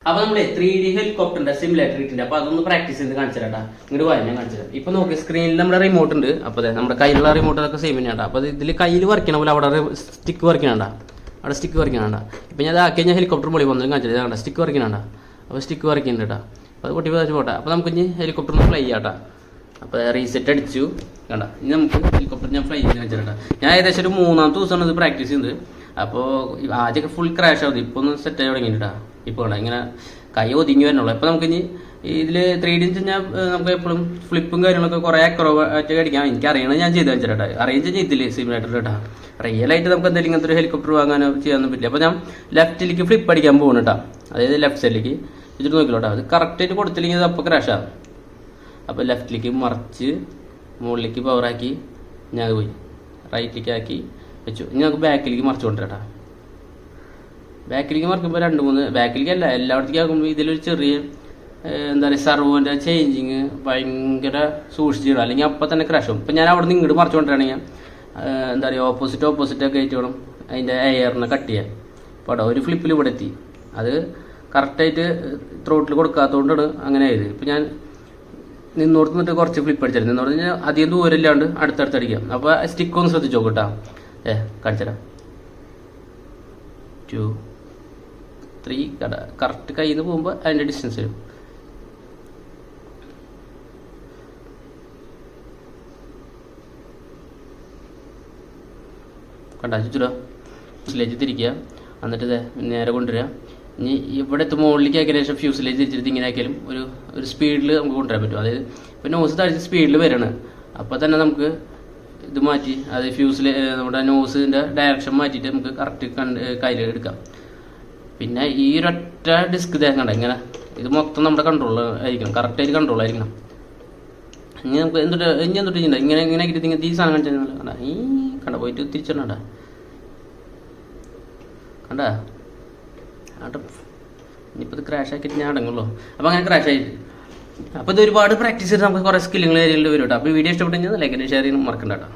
അപ്പൊ നമ്മള് 3D ഹെലികോപ്റ്ററിന്റെ simulator ഇട്ടുണ്ട്. അപ്പൊ അതൊന്ന് പ്രാക്ടീസ് ചെയ്ത് കാണിച്ചാട്ടാ. ഇങ്ങോട്ട് പോയാൽ ഞാൻ കാണിച്ചു തരാം. ഇപ്പൊ നോക്കി സ്ക്രീനിൽ നമ്മുടെ റിമോട്ട് ഉണ്ട്. അപ്പൊ നമ്മുടെ കയ്യിലുള്ള റിമോട്ടൊക്കെ സെയിം തന്നെയാണ്. അപ്പൊ ഇതിൽ കയ്യിൽ വർക്ക് പോലെ അവിടെ സ്റ്റിക്ക് വർക്ക് ചെയ്യണ്ട, അവിടെ സ്റ്റിക്ക് വർക്ക് ചെയ്യണ്ട. ഇപ്പൊ ഞാൻ ആക്കി കഴിഞ്ഞാൽ ഹെലികോപ്റ്റർ പൊളി വന്നു കാണിച്ചത് ഇതാണ്ട സ്റ്റിക്ക് വർക്ക് ചെയ്യണ്ട. അപ്പോൾ സ്റ്റിക്ക് വർക്ക് ചെയ്യുന്നുണ്ട് കേട്ടോ. അപ്പോൾ അത് പൊട്ടി പതിച്ച് പോട്ടെ. അപ്പോൾ നമുക്ക് ഇനി ഹെലികോപ്റ്റർ ഒന്ന് ഫ്ലൈ ചെയ്യാട്ടാ. അപ്പോൾ റീസെറ്റ് അടിച്ചു കണ്ട. ഇനി നമുക്ക് ഹെലികോപ്റ്റർ ഞാൻ ഫ്ലൈ ചെയ്ത് കാണിച്ചിട്ടാ. ഞാൻ ഏകദേശം ഒരു 3-ാമത്തെ ദിവസമാണ് ഇത് പ്രാക്ടീസ് ചെയ്യുന്നത്. അപ്പോൾ ആദ്യമൊക്കെ ഫുൾ ക്രാഷ് ആവുന്നത്. ഇപ്പോൾ ഒന്ന് സെറ്റ് ആയി തുടങ്ങിയിട്ടാ. ഇപ്പോൾ വേണ്ട ഇങ്ങനെ കൈ ഒതുങ്ങി വരണുള്ളൂ. അപ്പോൾ നമുക്കിനി ഇതിൽ 3D കഴിഞ്ഞാൽ നമുക്ക് എപ്പോഴും ഫ്ലിപ്പും കാര്യങ്ങളൊക്കെ കുറേ അക്രോബാറ്റ് അടിക്കാം. എനിക്ക് അറിയണത് ഞാൻ ചെയ്ത് വെച്ചിട്ടാ. അറിയുക ചെയ്തില്ലേ സിമുലേറ്റർ കേട്ടാ. റിയലായിട്ട് നമുക്ക് എന്തെങ്കിലും ഇങ്ങനത്തെ ഒരു ഹെലികോപ്റ്റർ വാങ്ങാനോ ചെയ്യാനൊന്നും പറ്റില്ല. അപ്പോൾ ഞാൻ ലെഫ്റ്റിലേക്ക് ഫ്ലിപ്പ് അടിക്കാൻ പോകുന്നു കേട്ടോ. അതായത് ലെഫ്റ്റ് സൈഡിലേക്ക് വെച്ചിട്ട് നോക്കിലോട്ടോ. അത് കറക്റ്റായിട്ട് കൊടുത്തില്ലെങ്കിൽ അത് അപ്പോൾ ക്രാഷാകും. അപ്പോൾ ലെഫ്റ്റിലേക്ക് മറിച്ച് മുകളിലേക്ക് പവറാക്കി ഞാൻ അത് പോയി റൈറ്റിലേക്ക് ആക്കി വെച്ചു. ഇനി നമുക്ക് ബാക്കിലേക്ക് മറിച്ച് കൊണ്ടുവരാം. ബാക്കിലേക്ക് മറിക്കുമ്പോൾ 2-3 ബാക്കിലേക്ക് അല്ല എല്ലായിടത്തേക്കും ആക്കുമ്പോൾ ഇതിലൊരു ചെറിയ എന്താ പറയുക സർവോൻ്റെ ചേഞ്ചിങ് ഭയങ്കര സൂക്ഷിച്ചിടുക, അല്ലെങ്കിൽ അപ്പം തന്നെ ക്രാഷ് ആവും. ഇപ്പം ഞാൻ അവിടെ നിന്ന് ഇങ്ങോട്ട് മറിച്ച് കൊണ്ടുവരാണെങ്കിൽ എന്താ പറയുക ഓപ്പോസിറ്റൊക്കെ ആയിട്ട് വേണം അതിൻ്റെ എയറിനെ കട്ട് ചെയ്യാൻ. അപ്പോൾ അവിടെ ഒരു ഫ്ലിപ്പിൽ ഇവിടെ എത്തി. അത് കറക്റ്റായിട്ട് ത്രോട്ടിൽ കൊടുക്കാത്തതുകൊണ്ടാണ് അങ്ങനെ ആയത്. ഇപ്പം ഞാൻ നിന്നോർത്ത് നിന്നിട്ട് കുറച്ച് ഫ്ലിപ്പ് അടിച്ചായിരുന്നു. നിന്നോട് കഴിഞ്ഞാൽ അധികം ദൂരം ഇല്ലാണ്ട് അടുത്തടുത്ത് അടിക്കാം. അപ്പോൾ സ്റ്റിക്ക് ഒന്ന് ശ്രദ്ധിച്ച് നോക്കട്ടാ. കാണിച്ചുതരാം. 2, 3 കറക്റ്റ് കയ്യിൽ നിന്ന് പോകുമ്പോൾ അതിൻ്റെ ഡിസ്റ്റൻസ് വരും. കണ്ടാ ചുറ്റുക ഫ്യൂസിലേജ് തിരിക്കുക. എന്നിട്ട് നേരെ കൊണ്ടുവരിക. ഇനി ഇവിടെ മുകളിലേക്ക് ആക്കിയതിന് ശേഷം ഫ്യൂസിലേജ് തിരിച്ചിട്ട് ഇങ്ങനെ ആക്കിയാലും ഒരു സ്പീഡിൽ നമുക്ക് കൊണ്ടുവരാൻ പറ്റും. അതായത് ഇപ്പോൾ നോസ് താഴ്ച സ്പീഡിൽ വരണം. അപ്പോൾ തന്നെ നമുക്ക് ഇത് മാറ്റി അത് ഫ്യൂസിൽ നമ്മുടെ നോസിൻ്റെ ഡയറക്ഷൻ മാറ്റിയിട്ട് നമുക്ക് കറക്റ്റ് കയ്യിൽ എടുക്കാം. പിന്നെ ഈ ഒരൊറ്റ ഡിസ്ക് തേങ്ങണ്ട ഇങ്ങനെ ഇത് മൊത്തം നമ്മുടെ കൺട്രോൾ ആയിരിക്കണം, കറക്റ്റായിട്ട് കൺട്രോൾ ആയിരിക്കണം. ഇനി നമുക്ക് എന്തൊട്ട് ചെയ്യുന്നുണ്ട് ഇങ്ങനെ ഇങ്ങനത്തെ ഈ സാധനം കാണിച്ചാൽ കണ്ട ഈ കണ്ട പോയിട്ട് തിരിച്ചിടണ്ട കണ്ട ഇനിയിപ്പോൾ ഇത് ക്രാഷ് ആക്കിയിട്ട് ഞാൻ അടങ്ങുള്ളൂ. അപ്പോൾ അങ്ങനെ ക്രാഷ് ആയിട്ട് അപ്പോൾ ഇത് ഒരുപാട് പ്രാക്ടീസ് ചെയ്ത് നമുക്ക് കുറേ സ്കില്ലുകൾ ഏരിയയിൽ വരും കേട്ടോ. അപ്പോൾ വീഡിയോ ഇഷ്ടപ്പെട്ടു കഴിഞ്ഞാൽ ലൈക്ക് ഷെയർ ചെയ്യാൻ മറക്കണ്ട കേട്ടോ.